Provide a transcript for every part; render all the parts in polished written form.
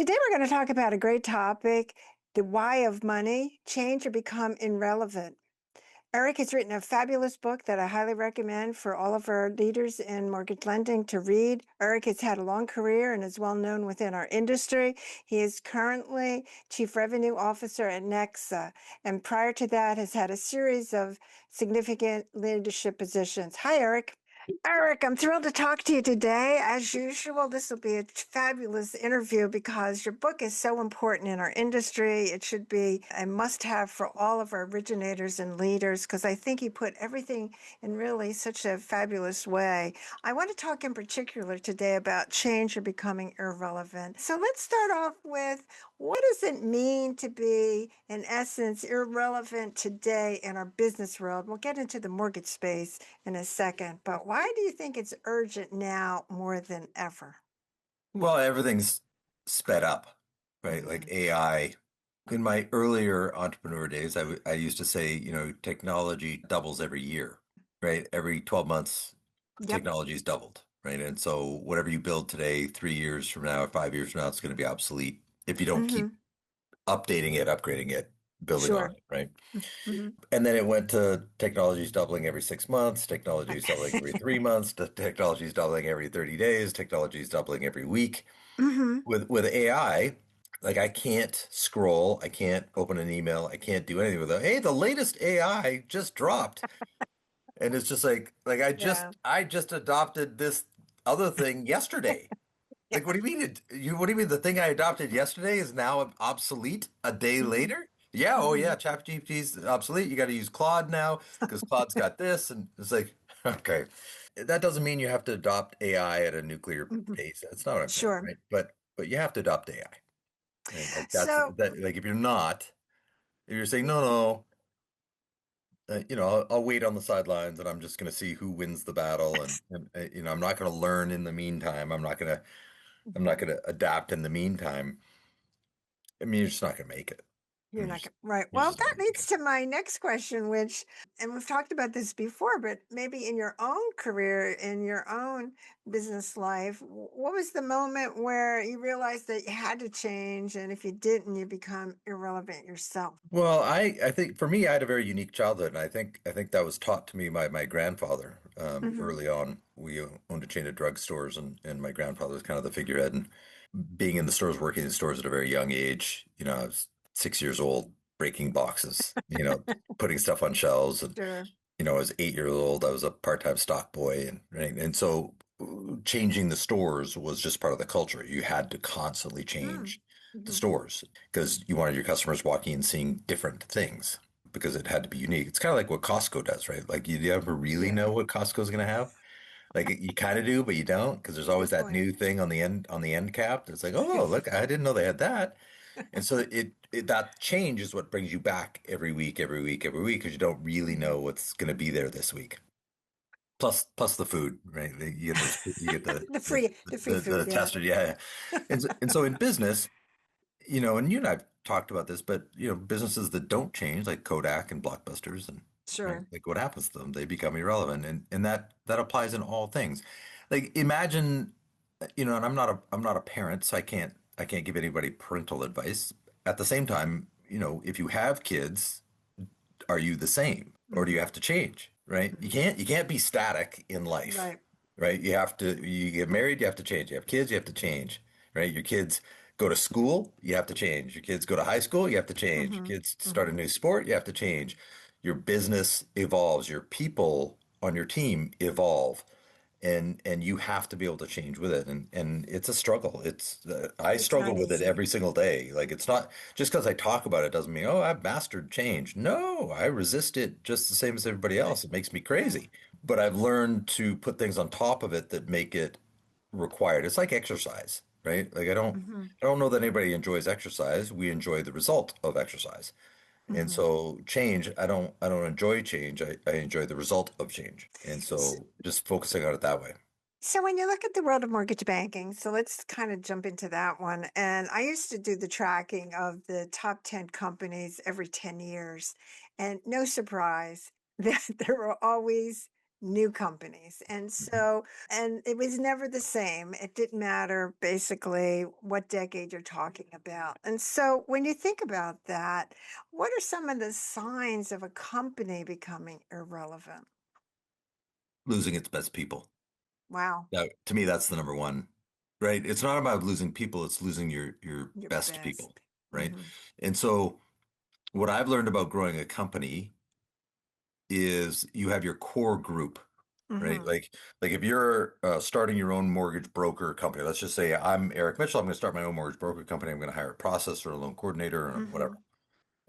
Today, we're going to talk about a great topic, the why of money, change or become irrelevant. Eric has written a fabulous book that I highly recommend for all of our leaders in mortgage lending to read. Eric has had a long career and is well known within our industry. He is currently Chief Revenue Officer at NEXA, and prior to that has had a series of significant leadership positions. Hi, Eric. Eric, I'm thrilled to talk to you today. As usual, this will be a fabulous interview because your book is so important in our industry. It should be a must have for all of our originators and leaders because I think you put everything in really such a fabulous way. I want to talk in particular today about change or becoming irrelevant. So let's start off with what does it mean to be, in essence, irrelevant today in our business world? We'll get into the mortgage space in a second, but why do you think it's urgent now more than ever? Well, everything's sped up, right? Like Mhm. AI. In my earlier entrepreneur days, I used to say, technology doubles every year, right? Every 12 months, Yep. technology's doubled, right? And so whatever you build today, 3 years from now, 5 years from now, it's going to be obsolete if you don't keep Hmm. updating it, upgrading it, building on Sure. it, right? Hmm. And then it went to technology's doubling every 6 months, technology's doubling every 3 months, technology's doubling every 30 days, technology's doubling every week. Hmm. With AI, like I can't scroll, I can't open an email, I can't do anything with it. Hey, the latest AI just dropped. And it's just like I Yeah. just I just adopted this other thing yesterday. Yeah. Like what do you mean what do you mean the thing I adopted yesterday is now obsolete a day Hmm. later? Yeah, oh Hmm. yeah, ChatGPT's obsolete. You got to use Claude now because Claude's got this and it's like okay. That doesn't mean you have to adopt AI at a nuclear Hmm. pace. That's not what I'm saying, Sure. right? But you have to adopt AI. And like that's So, that like if you're not, if you're saying no, I'll wait on the sidelines and I'm just going to see who wins the battle and I'm not going to learn in the meantime. I'm not mhm. going to adapt in the meantime. I mean, you're just not going to make it. You're not right. You're Well, just not that going to make leads it. to my next question, which, and we've talked about this before, but maybe in your own career, in your own business life, what was the moment where you realized that you had to change, and if you didn't, you become irrelevant yourself? Well, I think for me, I had a very unique childhood, and I think that was taught to me by my grandfather Hmm. early on. We owned a chain of drugstores, and my grandfather was kind of the figurehead. And being in the stores, working in stores at a very young age, I was 6 years old, breaking boxes, putting stuff on shelves, and Sure. I was 8 years old. I was a part-time stock boy, and right, and so changing the stores was just part of the culture. You had to constantly change the Mm-hmm. stores because you wanted your customers walking and seeing different things because it had to be unique. It's kind of like what Costco does, right? Like you never really Yeah. know what Costco's going to have. Like you kind of do, but you don't because there's always Good that point. new thing on the end cap. It's like, oh, look, I didn't know they had that. And so that change is what brings you back every week, every week, every week because you don't really Mhm. know what's going to be there this week. Plus the food, right? You get The free the food. Yeah. tested, yeah. And so in business, and you and I've talked about this, but businesses that don't change, like Kodak and Blockbusters, and right, Sure. like what happens to them? They become irrelevant, and that applies in all things. Like imagine, and I'm not a parent, so I can't give anybody parental advice. At the same time, if you have kids, are you the same or do you Hmm. have to change? Right? You Hmm. can't be static in life, Right. right? You get married, you have to change. You have kids, you have to change, right? Your kids go to school, you have to change. Your kids go to high school, you have to change. Your Hmm. kids start a Hmm. new sport, you have to change. Your business evolves. Your people on your team evolve. And you have to be able to change with it, and it's a struggle. I It's struggle not with it easy. every single day. Like it's not just because I talk about it doesn't mean, oh, I've mastered change. No, I resist it just the same as everybody else. It makes me Yeah. crazy, but I've learned to put things on top of it that make it required. It's like exercise, right? Like Hmm. I don't know that anybody enjoys exercise. We enjoy the result of exercise. And Hmm. so change, I don't enjoy change. I enjoy the result of change. And so just focusing on it that way. So when you look at the world of mortgage banking, so let's kind of jump into that one. And I used to do the tracking of the top 10 companies every 10 years. And no surprise that there were always new companies. And so, and it was never the same. It didn't matter basically what decade you're talking about. And so, when you think about that, what are some of the signs of a company becoming irrelevant? Losing its best people. Wow, Now, to me, that's the number one, right? It's not about losing people, it's losing your your best people, best. right? Hmm. And so what I've learned about growing a company is you have your core group, right? Hmm. Like if you're starting your own mortgage broker company, let's just say I'm Eric Mitchell, I'm going to start my own mortgage broker company. I'm going to hire a processor, a loan coordinator, or whatever. Hmm.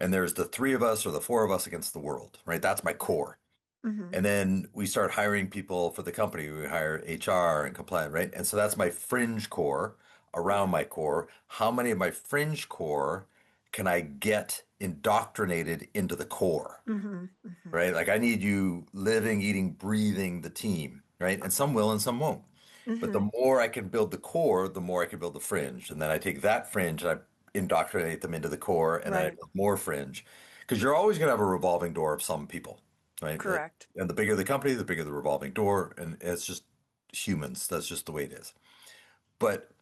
And there's the three of us or the four of us against the world, right? That's my core. Hmm. And then we start hiring people for the company. We hire HR and compliance, right? And so that's my fringe core around Yeah. my core. How many of my fringe core can I get indoctrinated into the core? Hmm. Hmm. Right? Like I need you living, eating, breathing the team, right? And some will and some won't. But the Hmm. more I can build the core, the more I can build the fringe. And then I take that fringe and I indoctrinate them into the core and then I Right. build more fringe. Because you're always going to have a revolving door of some people, right? Correct. And the bigger the company, the bigger the revolving door. And it's just humans. That's just the way it is. But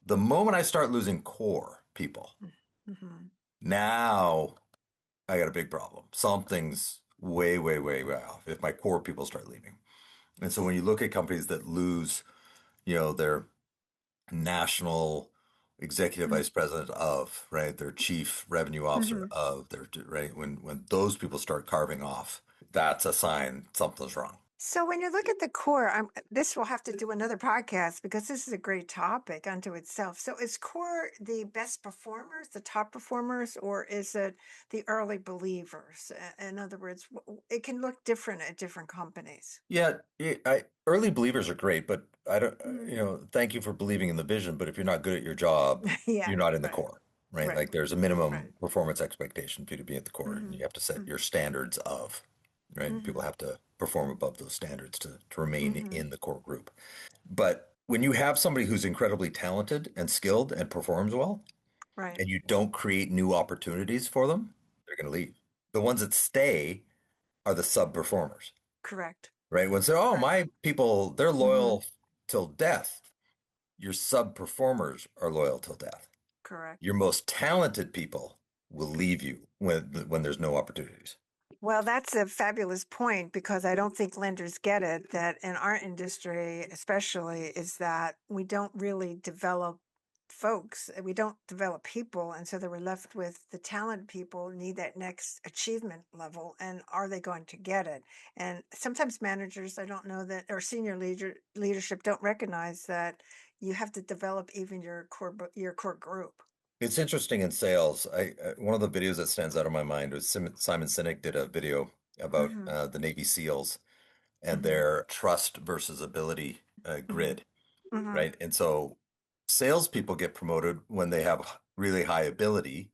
the moment I start losing core people, Hmm. now I got a big problem. Something's way, way, way, way off if my core people start leaving. And so when you look at companies that lose, their national executive vice president of, right, their chief revenue officer Hmm. of, their, right, when those people start carving off, that's a sign something's wrong. So when you look at the core, this will have to do another podcast because this is a great topic unto itself. So is core the best performers, the top performers, or is it the early believers? In other words, it can look different at different companies. Yeah, early believers are great, but I don't, Mhm. thank you for believing in the vision, but if you're not good at your job, Yeah, you're not in the right, core, right? right, Like there's a right. minimum performance expectation for you to be at the core, and Hmm. you have to set Hmm. your standards of, right? People Hmm. have to perform above those standards to remain Hmm. in the core group. But when you have somebody who's incredibly talented and skilled and performs well, Right, and you don't create new opportunities for them, they're going to leave. The ones that stay are the sub performers, correct, right? When say, oh, correct. my people, they're Hmm. loyal till death. Your sub performers are loyal till death. Correct. Your most talented people will leave you when there's no opportunities. Well, that's a fabulous point because I don't think lenders get it that in our industry, especially, is that we don't really develop folks. We don't develop people. And so they were left with the talented people need that next achievement level. And are they going to get it? And sometimes managers, I don't know that, or senior leadership don't recognize that you have to develop even your core group. It's interesting in sales. One of the videos that stands out in my mind was Simon Sinek did a video about Hmm. the Navy SEALs and Hmm. their trust versus ability Hmm. grid, Hmm. right? And so salespeople get promoted when they have really high ability,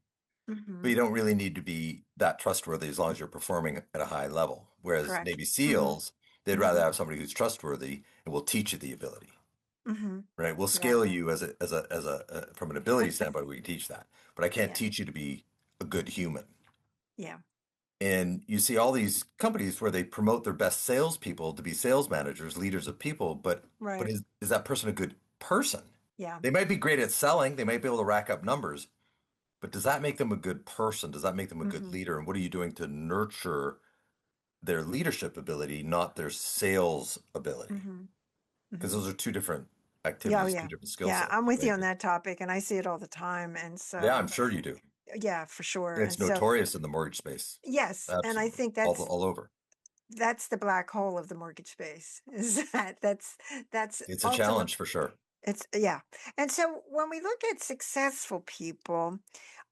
but you Hmm. don't really need to be that trustworthy as long as you're performing at a high level. Whereas Correct. Navy Hmm. SEALs, they'd rather Hmm. have somebody who's trustworthy and will teach you the ability, Hmm. right? We'll Yeah. scale you from an ability standpoint, we can teach that, but I can't Yeah. teach you to be a good human. Yeah. And you see all these companies where they promote their best salespeople to be sales managers, leaders of people, but Right. is that person a good person? Yeah. They might be great at selling, they might be able to rack up numbers, but does that make them a good person? Does that make them a good Hmm. leader? And what are you doing to nurture their leadership ability, not their sales ability? Hmm. Because Hmm. those are two different Yeah. Oh, activities, two yeah. different skill Yeah. sets, I'm with you right? on that topic, and I see it all the time. And Yeah, I'm so, sure you do. yeah, for sure. And it's And so, notorious in the mortgage space. yes, and I Absolutely. think All over. that's the black hole of the mortgage space. Is that that's It's a ultimate. challenge for sure. It's yeah. And so when we look at successful people,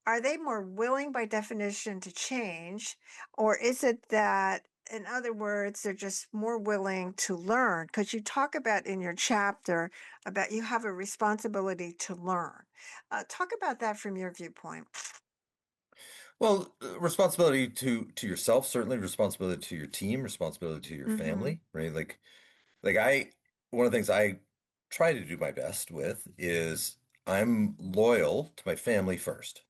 are they more willing by definition to change? Or is it that, in other words, they're just more willing to learn? Because you talk about in your chapter about you have a responsibility to learn. Talk about that from your viewpoint. Well, responsibility to yourself, certainly responsibility to your team, responsibility to your Mm-hmm. family, right? Like one of the things I try to do my best with is I'm loyal to my family first,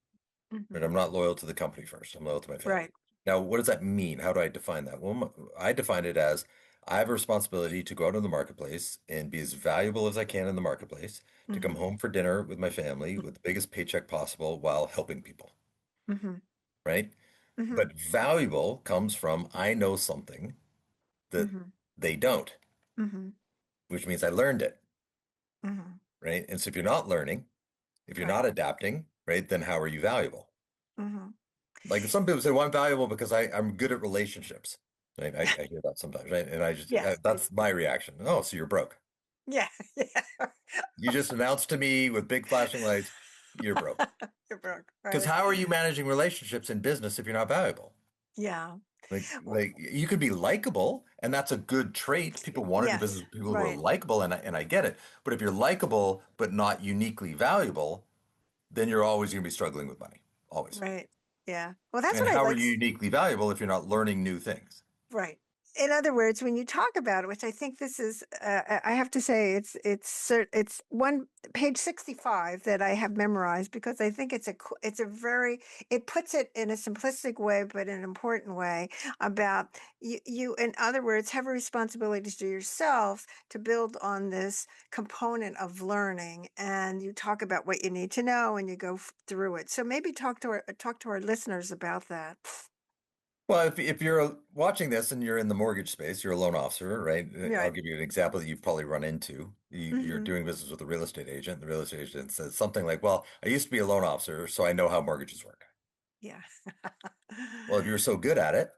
right? Mm-hmm. I'm not loyal to the company first. I'm loyal to my family. Right. Now, what does that mean? How do I define that? Well, I define it as I have a responsibility to go out in the marketplace and be as valuable as I can in the marketplace, to come Mhm. home for dinner with my family with the biggest paycheck possible while helping people, Mhm. right? Mhm. But valuable comes from I know something that Mhm. they don't, Mhm. which means I learned it, Mhm. right? And so if you're not learning, if you're Right. not adapting, right, then how are you valuable? Mhm. Like some people say, well, I'm valuable because I'm good at relationships. Right? I hear that sometimes, right? And I just, Yes, I that's my reaction. Oh, so you're broke. yeah, yeah. You just announced to me with big flashing lights, you're broke. You're broke, Because right? how are you managing relationships in business if you're not valuable? Yeah. W Like you could be likable, and that's a good trait. People want to do business yes, with people who are right, likable, and I get it. But if you're likable but not uniquely valuable, then you're always going to be struggling with money, always. right. Yeah. Well, that's And what I how are like. you uniquely valuable if you're not learning new things? Right. In other words, when you talk about it, which I think this is, I have to say, it's one page 65 that I have memorized because I think it's a very, it puts it in a simplistic way, but in an important way about you. In other words, have a responsibility to yourself to build on this component of learning, and you talk about what you need to know, and you go through it. So maybe talk to our listeners about that. Well, if you're watching this and you're in the mortgage space, you're a loan officer, right? I'll Right. give you an example that you've probably run into. You're Hmm. doing business with a real estate agent. The real estate agent says something like, "Well, I used to be a loan officer, so I know how mortgages work." Yeah. Well, if you were so good at it,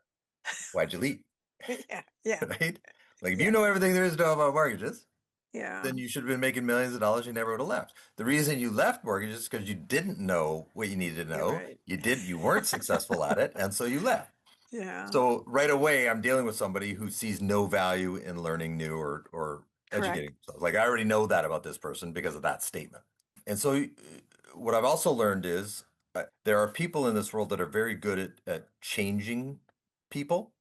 why'd you leave? Yeah, yeah, Right? Like if you yeah, know everything there is to know about mortgages, yeah. then you should have been making millions of dollars. You never would have left. The reason you left mortgages is because you didn't know what you needed to You're know. right. You weren't successful at it, and so you left. Yeah, So right away, I'm dealing with somebody who sees no value in learning new or correct. educating themselves. Like I already know that about this person because of that statement. And so what I've also learned is there are people in this world that are very good at changing people.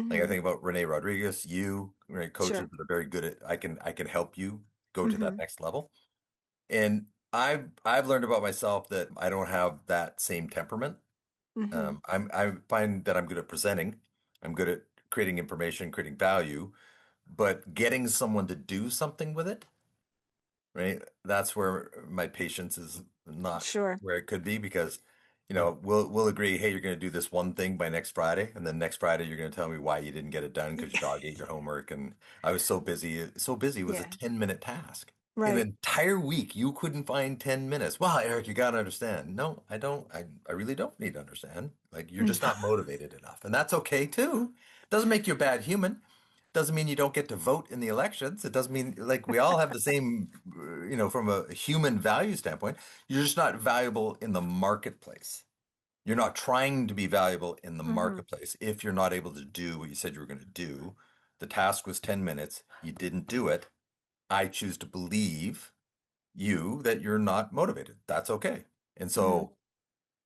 Like I Mhm. think about Renee Rodriguez, you, right, coaches Sure. that are very good at I can help you go to that Mhm. next level. And I've learned about myself that I don't have that same temperament. Mhm. I find that I'm good at presenting. I'm good at creating information, creating value, but getting someone to do something with it, right? That's where my patience is not Sure. where it could be because, we'll agree, hey, you're going to do this one thing by next Friday, and then next Friday you're going to tell me why you didn't get it done because your dog ate your homework, and I was so busy. So busy it was a Yeah. 10-minute task. In an Right. entire week, you couldn't find 10 minutes. Wow, Eric, you got to understand. No, I don't. I really don't need to understand. Like, you're just not motivated enough. And that's okay too. Doesn't make you a bad human. Doesn't mean you don't get to vote in the elections. It doesn't mean like we all have the same, from a human value standpoint. You're just not valuable in the marketplace. You're not trying to be valuable in the Mhm. marketplace if you're not able to do what you said you were going to do. The task was 10 minutes. You didn't do it. I choose to believe you that you're not motivated. That's okay. And Mhm. so,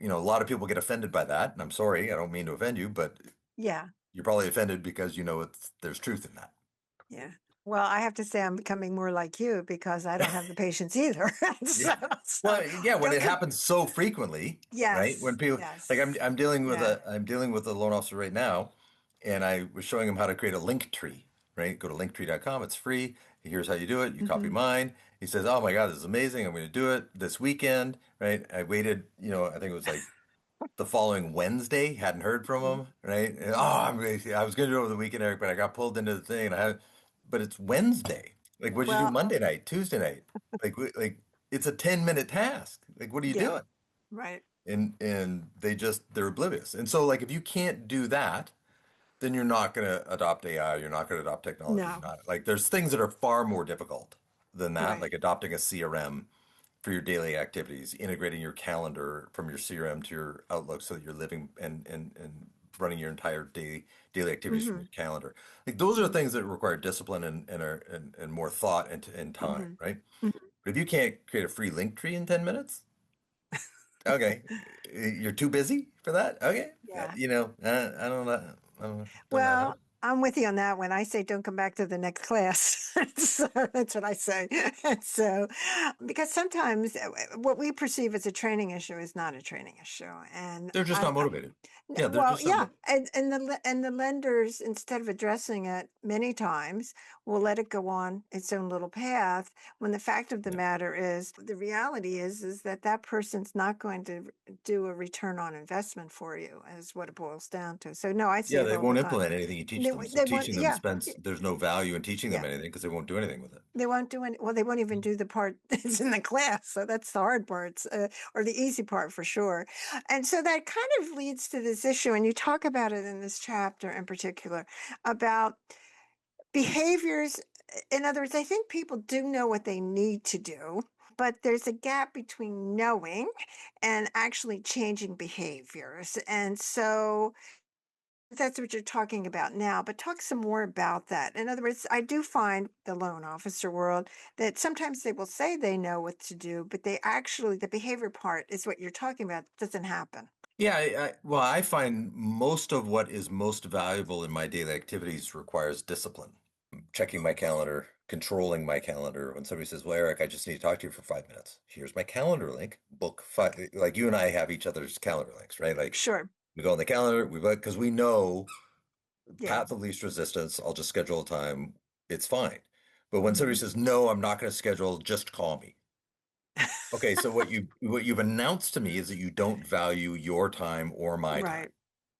a lot of people get offended by that. And I'm sorry, I don't mean to offend you, but Yeah. you're probably offended because there's truth in that. Yeah. Well, I have to say I'm becoming more like you because I don't have the patience either. Yeah. So Well, yeah, when don't it get happens so frequently, right? When yes. people like Yes. I'm dealing with Yeah. I'm dealing with a loan officer right now, and I was showing him how to create a link tree, right? Go to linktree.com, it's free. Here's how you do it. You copy Mhm. mine. He says, "Oh my God, this is amazing. I'm going to do it this weekend." Right? I waited, I think it was like the following Wednesday, hadn't heard from Mhm. him, right? And, oh, Mhm. I was going to do it over the weekend, Eric, but I got pulled into the thing, and but it's Wednesday. Like, what'd you do Well, Monday night, Tuesday night? Like it's a 10-minute task. Like, what are you yeah. doing? Right. And they're oblivious. And so, like, if you can't do that, then you're not going to adopt AI. You're not going to adopt technology. You're No. not like there's things that are far more difficult than that, Right. like adopting a CRM for your daily activities, integrating your calendar from your CRM to your Outlook so that you're living and running your entire daily activities from your Mhm. calendar. Like those are things that require discipline and more thought and time, Mhm. right? Mhm. But if you can't create a free link tree in 10 minutes, okay, you're too busy for that. Okay, Yeah. I don't know. I don't know. Don't know how to Well, do it. I'm with you on that one. I say don't come back to the next class. So that's what I say. So, because sometimes what we perceive as a training issue is not a training issue, and They're just not motivated. Yeah, they're well, just not. yeah, and the lenders, instead of addressing it many times, will let it go on its own little path. When the fact of the Yeah. matter is, the reality is that that person's not going to do a return on investment for you, is what it boils down to. So no, I see Yeah, it they all the won't time. implement anything you teach They them. So they want, teaching them yeah, spends, there's no value in teaching them yeah. anything because they won't do anything with it. They won't do any, well, they won't even do the part that's in the class. So that's the hard parts, or the easy part for sure. And so that kind of leads to this issue. And you talk about it in this chapter in particular about behaviors. In other words, I think people do know what they need to do, but there's a gap between knowing and actually changing behaviors. And so that's what you're talking about now, but talk some more about that. In other words, I do find the loan officer world that sometimes they will say they know what to do, but they actually, the behavior part is what you're talking about, doesn't happen. Yeah, well, I find most of what is most valuable in my daily activities requires discipline. Checking my calendar, controlling my calendar. When somebody says, "Well, Eric, I just need to talk to you for 5 minutes. Here's my calendar link. Book five." Like you and I have each other's calendar links, right? Like Sure. we go on the calendar, we book because we know Yeah. path of least resistance. I'll just schedule a time. It's fine. But when somebody Hmm. says, "No, I'm not going to schedule. Just call me." Okay, so what you've announced to me is that you don't value your time or my time. Right.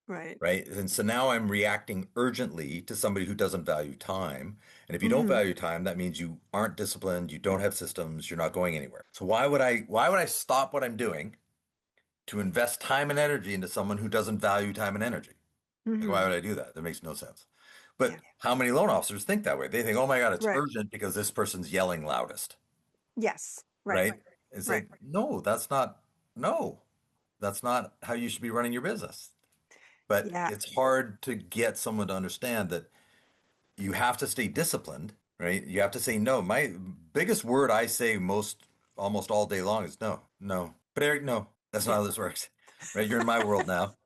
Right. Right? And so now I'm reacting urgently to somebody who doesn't value time. And if you don't Hmm. value time, that means you aren't disciplined, you don't have systems, you're not going anywhere. So why would I stop what I'm doing to invest time and energy into someone who doesn't value time and energy? Like why Hmm. would I do that? That makes no sense. Yeah. But how many loan officers think that way? They think, "Oh my God, it's Right. urgent because this person's yelling loudest." Yes. Right. Right? It's Right. like, no, that's not how you should be running your business. But Yeah. it's hard to get someone to understand that you have to stay disciplined, right? You have to say no. My biggest word I say almost all day long is no, no. But Eric, no, that's not Yeah. how this works, right? You're in my world now,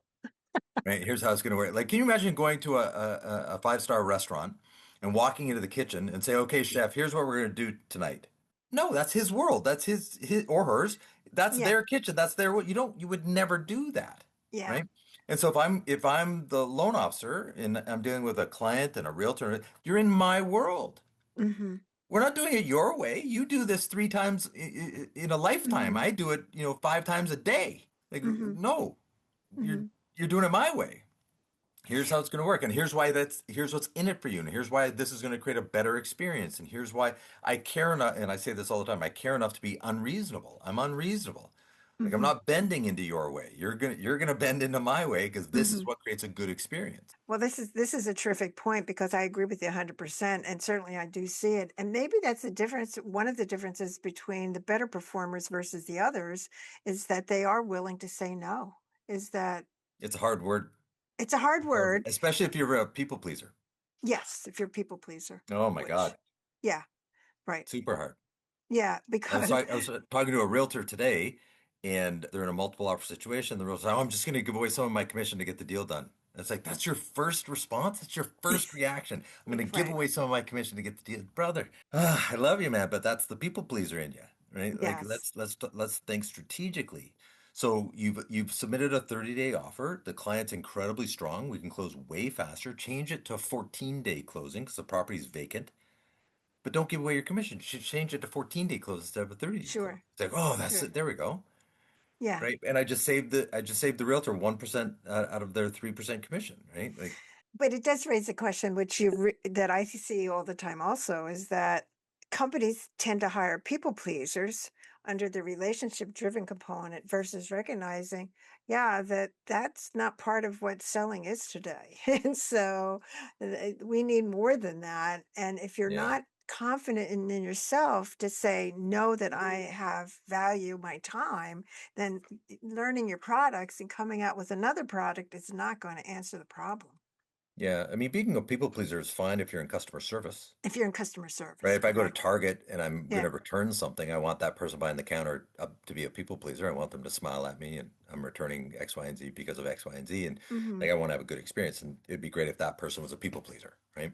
right? Here's how it's going to work. Like, can you imagine going to a five-star restaurant and walking into the kitchen and say, "Okay, chef, here's what we're going to do tonight." No, that's his world. That's his or hers. That's Yeah. their kitchen. That's their, you would never do that, Yeah. right? And so if I'm the loan officer and I'm dealing with a client and a realtor, you're in my world. Hmm. We're not doing it your way. You do this three times in a lifetime. Hmm. I do it, 5 times a day. Like, Hmm. no, you're Hmm. you're doing it my way. Here's how it's going to work, and here's what's in it for you, and here's why this is going to create a better experience, and here's why I care enough, and I say this all the time, I care enough to be unreasonable. I'm unreasonable. Like I'm Hmm. not bending into your way. You're gonna bend into my way because this is Hmm. what creates a good experience. Well, this is a terrific point because I agree with you 100%, and certainly I do see it. And maybe that's the difference. One of the differences between the better performers versus the others is that they are willing to say no. Is that It's a hard word, it's a hard word. especially if you're a people pleaser. Yes, if you're a people pleaser, Oh my which, God, yeah, right. super hard. Yeah, because I was talking to a realtor today, and they're in a multiple offer situation. The realtor's like, "Oh, I'm just going to give away some of my commission to get the deal done." And it's like, that's your first response? That's your first reaction. I'm going to give right. away some of my commission to get the deal. Brother, I love you, man, but that's the people pleaser in you, right? Like Yes. let's think strategically. So you've submitted a 30-day offer. The client's incredibly strong. We can close way faster. Change it to a 14-day closing because the property's vacant. But don't give away your commission. You should change it to 14-day close instead of a 30-day close. Sure. It's like, oh, that's Sure. it. There we go. Yeah. Right. And I just saved the realtor 1% out of their 3% commission. Right. Like, But it does raise a question, which that I see all the time also, is that companies tend to hire people pleasers under the relationship driven component versus recognizing, yeah, that that's not part of what selling is today. And so we need more than that. And if you're yeah. not confident in yourself to say no, that I have value my time, then learning your products and coming out with another product is not going to answer the problem. Yeah, I mean, being a people pleaser is fine if you're in customer service, If you're in customer right? service, If I go to correct. Target and I'm going Yeah. to return something, I want that person behind the counter to be a people pleaser. I want them to smile at me, and I'm returning X, Y, and Z because of X, Y, and Z, and Hmm. like I want to have a good experience. And it'd be great if that person was a people pleaser, right?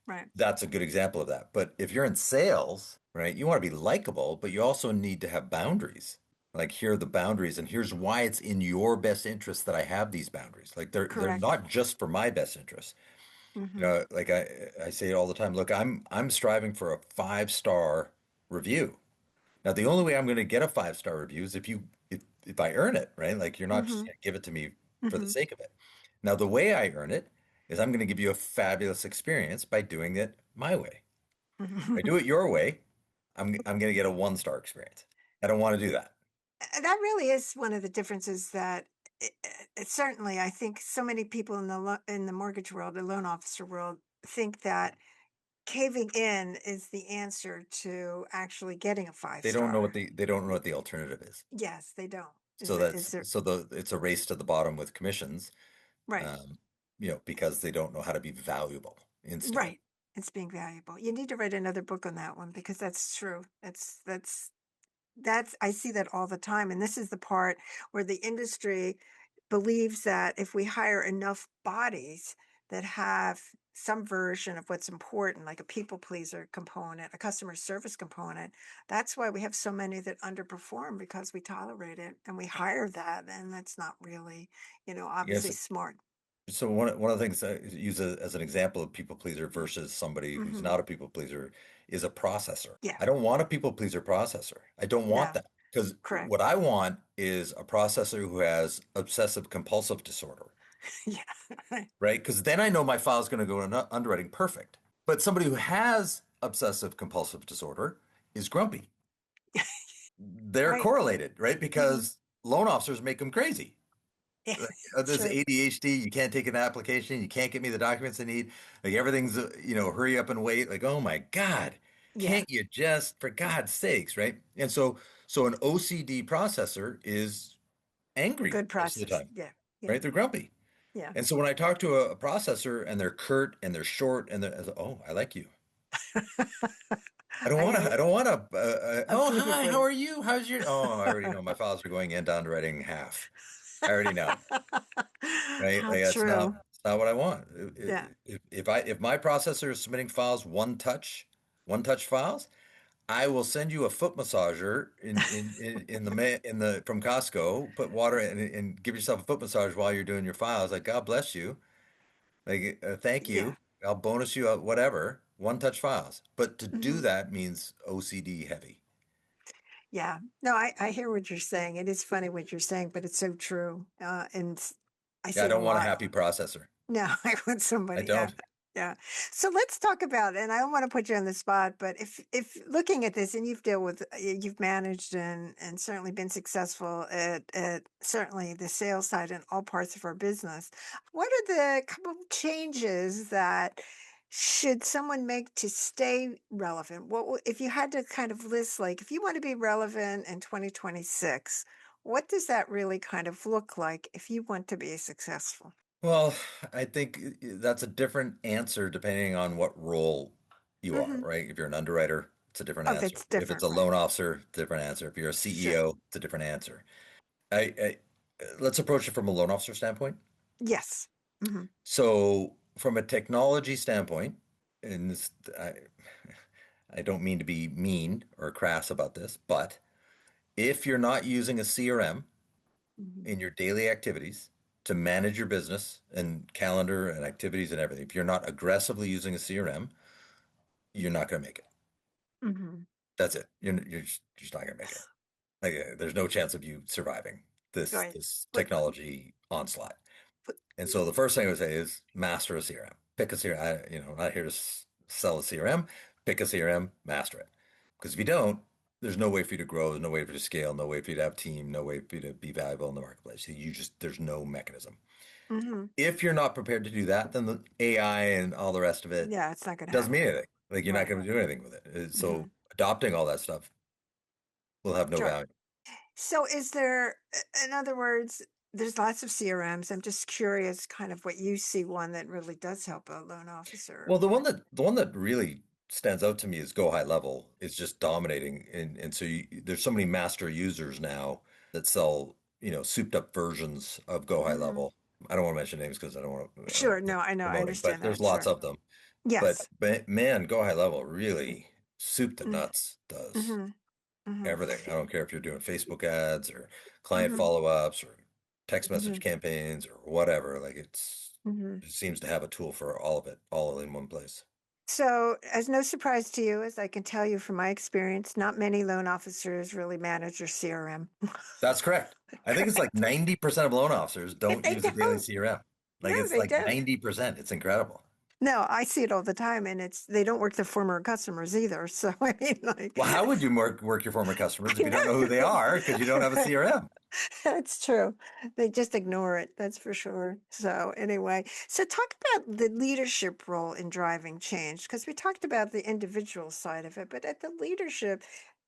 Right. That's a good example of that. But if you're in sales, right, you want to be likable, but you also need to have boundaries. Like here are the boundaries, and here's why it's in your best interest that I have these boundaries. Like they're Correct. not just for my best interest. You Hmm. know, like I say it all the time. Look, I'm striving for a 5-star review. Now, the only way I'm going to get a 5-star review is if I earn it, right? Like you're not just Hmm. going to give it to me for the Hmm. sake of it. Now, the way I earn it is I'm going to give you a fabulous experience by doing it my way. If I do it your way, I'm going to get a 1-star experience. I don't want to do that. That really is one of the differences that certainly I think so many people in in the mortgage world, the loan officer world, think that caving in is the answer to actually getting a five star. They don't know what the alternative is. Yes, they don't. So Is that's there so the it's a race to the bottom with commissions. right? um, because they don't know how to be valuable instantly. Right. It's being valuable. You need to write another book on that one because that's true. That's I see that all the time, and this is the part where the industry believes that if we hire enough bodies that have some version of what's important, like a people pleaser component, a customer service component, that's why we have so many that underperform because we tolerate it and we hire that, and that's not really, Yes. obviously smart. So one of the things I use as an example of people pleaser versus somebody who's Hmm. not a people pleaser is a processor. Yeah. I don't want a people pleaser processor. I don't want No. that because Correct. what I want is a processor who has obsessive compulsive disorder, Yeah. right? Because then I know my file is going to go in underwriting perfect. But somebody who has obsessive compulsive disorder is grumpy. They're Right. correlated, right? Hmm. Because loan officers make them crazy. Yeah. Like, this True. ADHD, you can't take an application, you can't get me the documents I need. Like everything's, hurry up and wait. Like, oh my God, Yeah. can't you just, for God's sakes, right? And so an OCD processor is angry Good most of the process. time, Yeah. Yeah. right? They're grumpy. Yeah. And so when I talk to a processor and they're curt and they're short and they're, oh, I like you. I gotta I don't want to, oh, approve your hi, how brain. are you? How's your, oh, I already know my files are going into underwriting half. I already know. Right? How Like true. it's not what I want. Yeah. If my processor is submitting files one touch files, I will send you a foot massager in the in the from Costco. Put water and give yourself a foot massage while you're doing your files. Like God bless you. Like thank Yeah. you. I'll bonus you out whatever. One touch files. But to do Hmm. that means OCD heavy. Yeah. No, I hear what you're saying. It is funny what you're saying, but it's so true. I Yeah, see I it a don't want a lot. happy processor. No, I want I somebody. Yeah, don't. yeah. So let's talk about, and I don't want to put you on the spot, but if looking at this, and you've dealt with, you've managed and certainly been successful at certainly the sales side and all parts of our business. What are the couple of changes that should someone make to stay relevant? If you had to kind of list, like, if you want to be relevant in 2026, what does that really kind of look like if you want to be successful? Well, I think that's a different answer depending on what role you are, Hmm. right? If you're an underwriter, it's a different Oh, answer. that's If it's different, a right? loan officer, different answer. If you're a Sure. CEO, it's a different answer. I let's approach it from a loan officer standpoint. Yes. Hmm. So, from a technology standpoint, and I don't mean to be mean or crass about this, but if you're not using a CRM Hmm. in your daily activities to manage your business and calendar and activities and everything. If you're not aggressively using a CRM, you're not going to make it. Hmm. That's it. You're just not going to make it. Like there's no chance of you surviving Right. this But, technology onslaught. but And so the first thing I would say is master a CRM. Pick a CRM. I'm not here to sell a CRM. Pick a CRM, master it. Because if you don't, there's no way for you to grow. There's no way for you to scale. No way for you to have team. No way for you to be valuable in the marketplace. There's no mechanism. hmm If you're not prepared to do that, then the AI and all the rest of it yeah, it's not going to doesn't mean happen. anything. Like you're not Right. going to do anything with it. Hmm. So adopting all that stuff will have no Sure. value. So, in other words, there's lots of CRMs. I'm just curious kind of what you see one that really does help a loan officer. Well, the one that really stands out to me is Go High Level. It's just dominating, and so there's so many master users now that sell, souped up versions of Go High Mhm. Level. I don't want to mention names because I don't Sure. want to No, I know. I promoting, but understand there's that. lots Sure. of them. But, Yes. but man, Go High Level really soup to Mm, nuts does mhm, mhm, everything. I don't care if you're doing Facebook ads or client mhm, follow-ups or text message mhm, campaigns or whatever. Like mhm. it seems to have a tool for all of it, all in one place. So, as no surprise to you, as I can tell you from my experience, not many loan officers really manage their CRM. That's correct. I think it's like Correct. 90% of loan officers don't They use a daily don't. CRM. No, Like it's they like don't. 90%. It's incredible. No, I see it all the time, and they don't work their former customers either. So I mean, like, Well, how would you work your former customers if I you don't know who they are because you don't have a know. CRM? That's true. They just ignore it. That's for sure. So anyway, so talk about the leadership role in driving change, because we talked about the individual side of it, but at the leadership,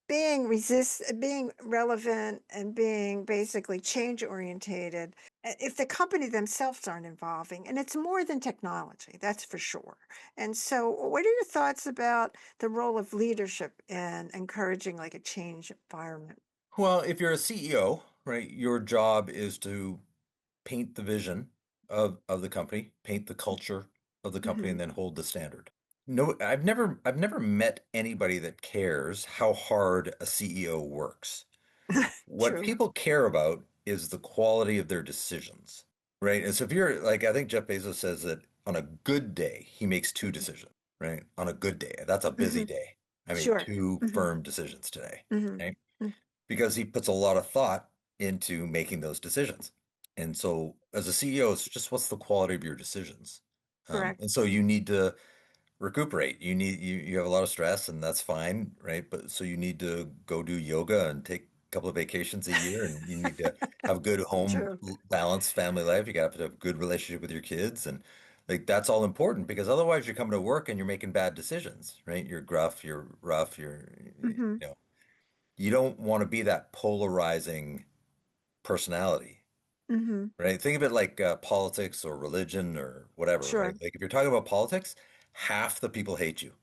being relevant and being basically change orientated, if the company themselves aren't involving, and it's more than technology, that's for sure. And so what are your thoughts about the role of leadership in encouraging like a change environment? Well, if you're a CEO, right, your job is to paint the vision of the company, paint the culture of the company, Hmm. and then hold the standard. No, I've never met anybody that cares how hard a CEO works. What True. people care about is the quality of their decisions, right? And so if you're like, I think Jeff Bezos says that on a good day, he makes two decisions, right? On a good day, that's a busy Hmm. day. I made Sure. two Hmm. firm decisions today, Hmm. right? Because he puts a lot of thought into making those decisions. And so as a CEO, it's just what's the quality of your decisions? Correct. And so you need to recuperate. You have a lot of stress and that's fine, right? But so you need to go do yoga and take a couple of vacations a year and you need to have good home True. balanced family life. You got to have a good relationship with your kids and like that's all important because otherwise you're coming to work and you're making bad decisions, right? You're gruff, you're rough, Hmm. you don't want to be that polarizing personality. Hmm. Right? Think of it like politics or religion or whatever, right? Sure. Like if you're talking about politics, half the people hate you.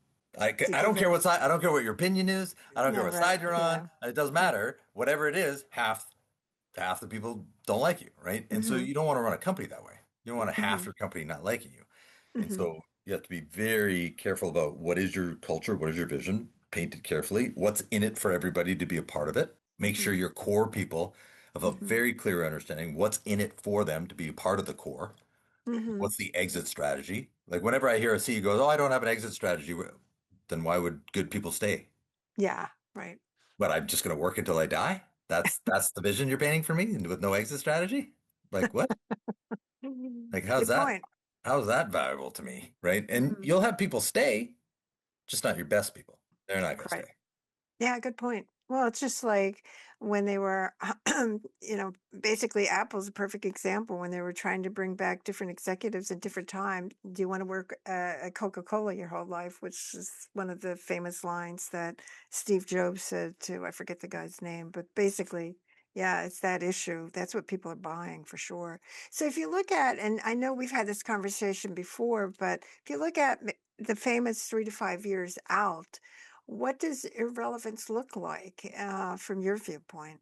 To I give don't care it. what side, I don't care what your opinion is. I don't care No, what right. side you're on. Yeah. It doesn't matter. Whatever it is, half the people don't like you, right? And so Hmm. you don't want to run a company that way. You don't want half Hmm. your company not liking you. And Hmm. so you have to be very careful about what is your culture, what is your vision, paint it carefully, what's in it for everybody to be a part of it. Make sure Hmm. your core people have a Hmm. very clear understanding what's in it for them to be a part of the core. Hmm. What's the exit strategy? Like whenever I hear a CEO goes, "Oh, I don't have an exit strategy," then why would good people stay? Yeah. Right. But I'm just going to work until I die? That's the vision you're painting for me, and with no exit strategy? Like what? Mhm. Like Good point. how's that valuable to me, right? And Hmm. you'll have people stay, just not your best people. They're not going to Right. stay. Yeah, good point. Well, it's just like when they were, basically Apple's a perfect example when they were trying to bring back different executives at different times. Do you want to work at Coca-Cola your whole life? Which is one of the famous lines that Steve Jobs said to, I forget the guy's name, but basically, yeah, it's that issue. That's what people are buying for sure. So if you look at, and I know we've had this conversation before, but if you look at the famous 3 to 5 years out, what does irrelevance look like from your viewpoint?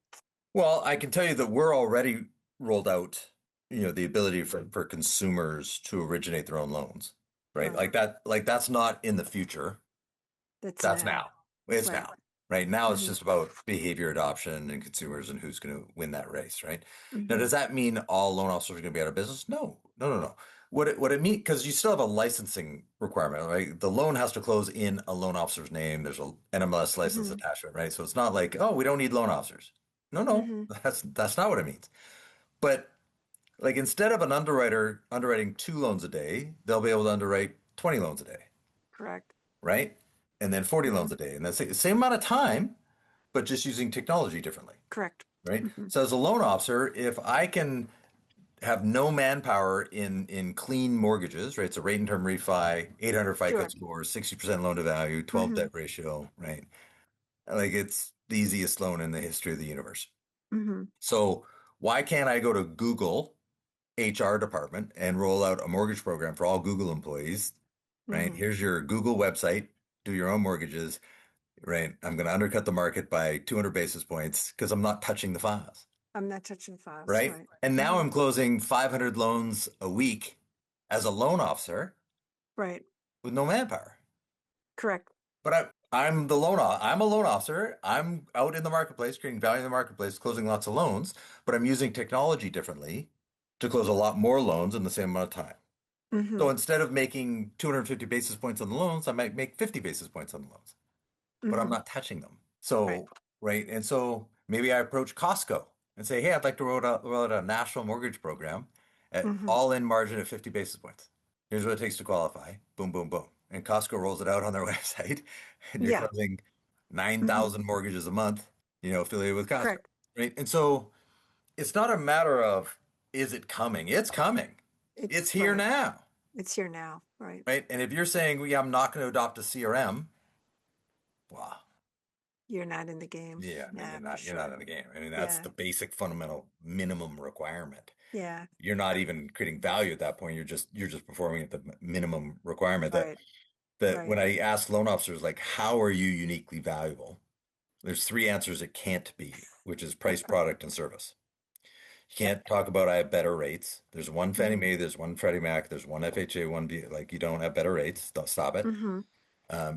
Well, I can tell you that we're already rolled out, the ability for consumers to originate their own loans, right? Right. Like that's not in the future. That's That's now. now. It's Right. now. Right now, it's Hmm. just about behavior adoption and consumers and who's going to win that race, right? Now, Hmm. does that mean all loan officers are going to be out of business? No, no, no, no. What it means because you still have a licensing requirement, right? The loan has to close in a loan officer's name. There's a NMLS license Hmm. attachment, right? So it's not like, oh, we don't need loan officers. No, no, Hmm. that's not what it means. But like instead of an underwriter underwriting 2 loans a day, they'll be able to underwrite 20 loans a day, Correct. right? And then 40 Hmm. loans a day. And that's the same amount of time, but just using technology differently, Correct. right? Hmm. So as a loan officer, if I can have no manpower in clean mortgages, right? So rate and term refi, 800 FICO Sure. score, 60% loan to value, 12 Hmm. debt ratio, right? Like it's the easiest loan in the history of the universe. Hmm. So Why can't I go to Google HR department and roll out a mortgage program for all Google employees? Right? Hmm. Here's your Google website. Do your own mortgages. Right? I'm going to undercut the market by 200 basis points because I'm not touching the files. I'm not touching files, Right? right? And now Hmm. I'm closing 500 loans a week as a loan officer Right. with no manpower. Correct. But I'm a loan officer. I'm out in the marketplace, creating value in the marketplace, closing lots of loans, but I'm using technology differently to close a lot more loans in the same amount of time. So Hmm. instead of making 250 basis points on the loans, I might make 50 basis points on the loans, but I'm Hmm. not touching them. Right. So, right. And so maybe I approach Costco and say, hey, I'd like to roll out a national mortgage program at Hmm. all in margin at 50 basis points. Here's what it takes to qualify. Boom, boom, boom. And Costco rolls it out on their website, and you're Yeah. closing Hmm. 9,000 mortgages a month, affiliated with Costco. Correct. Right. And so it's not a matter of is it coming? It's coming. It's It's here right. now. It's here now. Right. Right. And if you're saying, well, yeah, I'm not going to adopt a CRM, well, You're not in the game. yeah, I mean, Yeah, for you're not sure. in the game. I mean, that's Yeah. the basic fundamental minimum requirement. Yeah. You're not even creating value at that point. You're just performing at the minimum requirement Right. that Right. when I ask loan officers like, how are you uniquely valuable? There's three answers it can't be, which is price, product, and service. You can't talk about I have better rates. There's one Fannie Hmm. Mae, there's one Freddie Mac, there's one FHA, one B. Like you don't have better rates. Don't stop it. Hmm.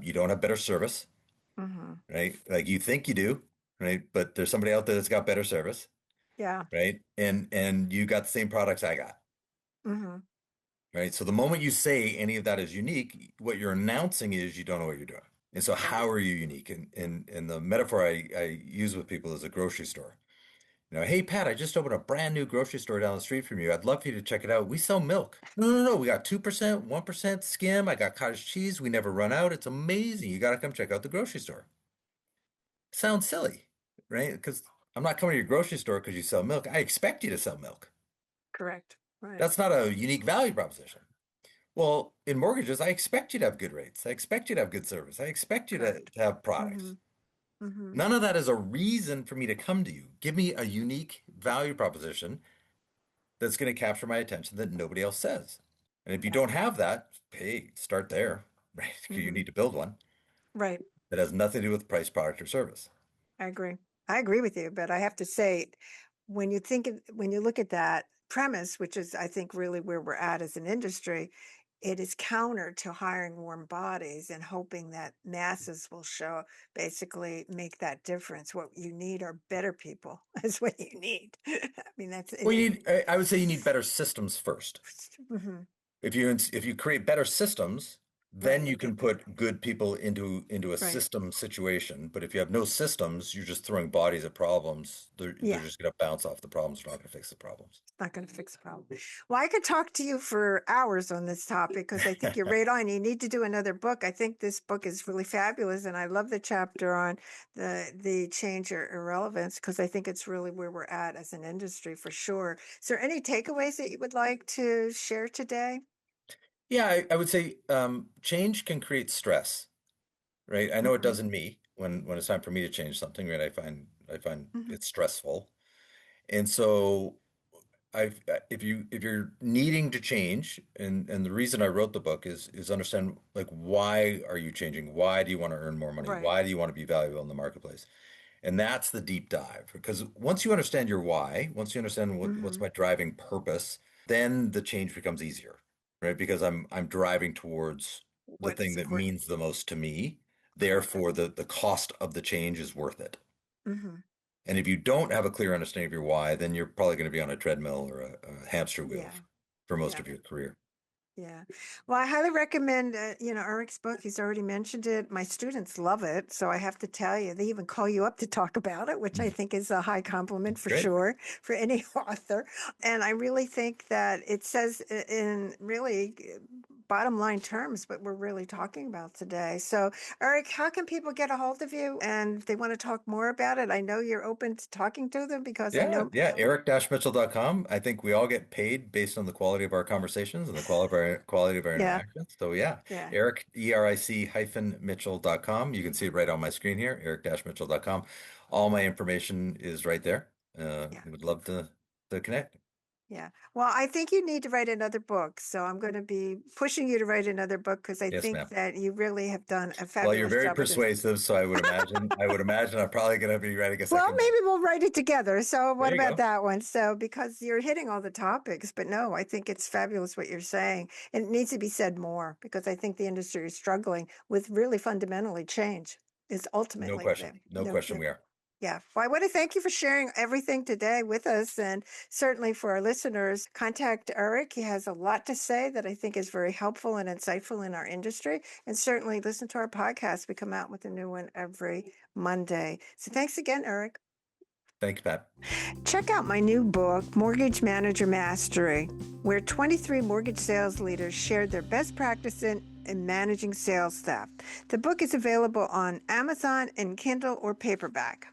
You don't have better service, Hmm. right? Like you think you do, right? But there's somebody out there that's got better service, Yeah. right? And you got the same products I got, Hmm. right? So the moment you say any of that is unique, what you're announcing is you don't know what you're doing. And so Right. how are you unique? And the metaphor I use with people is a grocery store. Hey Pat, I just opened a brand new grocery store down the street from you. I'd love for you to check it out. We sell milk. No, no, no. We got 2%, 1% skim. I got cottage cheese. We never run out. It's amazing. You got to come check out the grocery store. Sounds silly, right? Because I'm not coming to your grocery store because you sell milk. I expect you to sell milk. Correct. Right. That's not a unique value proposition. Well, in mortgages, I expect you to have good rates. I expect you to have good service. I expect you Correct. to have Hmm. products. Hmm. None of that is a reason for me to come to you. Give me a unique value proposition that's going to capture my attention that nobody else says. And if you Yeah. don't have that, hey, start there, right? You Hmm. need to build one Right. that has nothing to do with price, product, or service. I agree. I agree with you, but I have to say, when you look at that premise, which is, I think, really where we're at as an industry, it is counter to hiring warm bodies and hoping that masses will show, basically make that difference. What you need are better people. Is what you need. I mean, that's Well, it. I would say you need better systems first. Hmm. If you create better systems, Right. then You'll you can get better. put good people into a Right. system situation. But if you have no systems, you're just throwing bodies at problems. They're Yeah. just going to bounce off the problems. They're not going to fix the problems. Not going to fix the problem. Well, I could talk to you for hours on this topic because I think you're right on. You need to do another book. I think this book is really fabulous, and I love the chapter on the change or irrelevance because I think it's really where we're at as an industry for sure. Is there any takeaways that you would like to share today? Yeah, I would say change can create stress, right? I know it Hmm. does in me when it's time for me to change something, right? I find Hmm. it's stressful. And so if you're needing to change, and the reason I wrote the book is understand like why are you changing? Why do you want to earn more money? Right. Why do you want to be valuable in the marketplace? And that's the deep dive. Because once you understand your why, once you understand what's Hmm. my driving purpose, then the change becomes easier, right? Because I'm driving towards the What thing is that important? means the most to me. Correct. Therefore, the cost of the change is worth it. Hmm. And if you don't have a clear understanding of your why, then you're probably going to be on a treadmill or a hamster wheel Yeah. for most Yeah. of your career. Yeah. Well, I highly recommend, Eric's book. He's already mentioned it. My students love it. So I have to tell you, they even call you up to talk about it, which I think is a high compliment for Great. sure for any author. And I really think that it says in really bottom line terms what we're really talking about today. So, Eric, how can people get a hold of you? And if they want to talk more about it, I know you're open to talking to them because I Yeah, know, yeah. Eric-Mitchell.com. I think we all get paid based on the quality of our conversations and the quality of our yeah, interactions. So yeah, yeah, Eric, ERIC hyphen Mitchell.com. You can see it right on my screen here, Eric-Mitchell.com. All my information is right there. yeah. Would love to. to connect. Yeah. Well, I think you need to write another book. So I'm going to be pushing you to write another book because I Yes, think ma'am. that you really have done a Well, you're fabulous very job with this. persuasive, so I would imagine I'm probably going to be writing a Well, second book. maybe we'll write it together. So There what you about go. that one? So because you're hitting all the topics, but no, I think it's fabulous what you're saying. And it needs to be said more because I think the industry is struggling with really fundamentally change. Is No ultimately question. No question we are. yeah. Well, I want to thank you for sharing everything today with us. And certainly for our listeners, contact Eric. He has a lot to say that I think is very helpful and insightful in our industry. And certainly listen to our podcast. We come out with a new one every Monday. So thanks again, Eric. Thank you, Pat. Check out my new book, Mortgage Manager Mastery, where 23 mortgage sales leaders shared their best practice in managing sales staff. The book is available on Amazon in Kindle or paperback.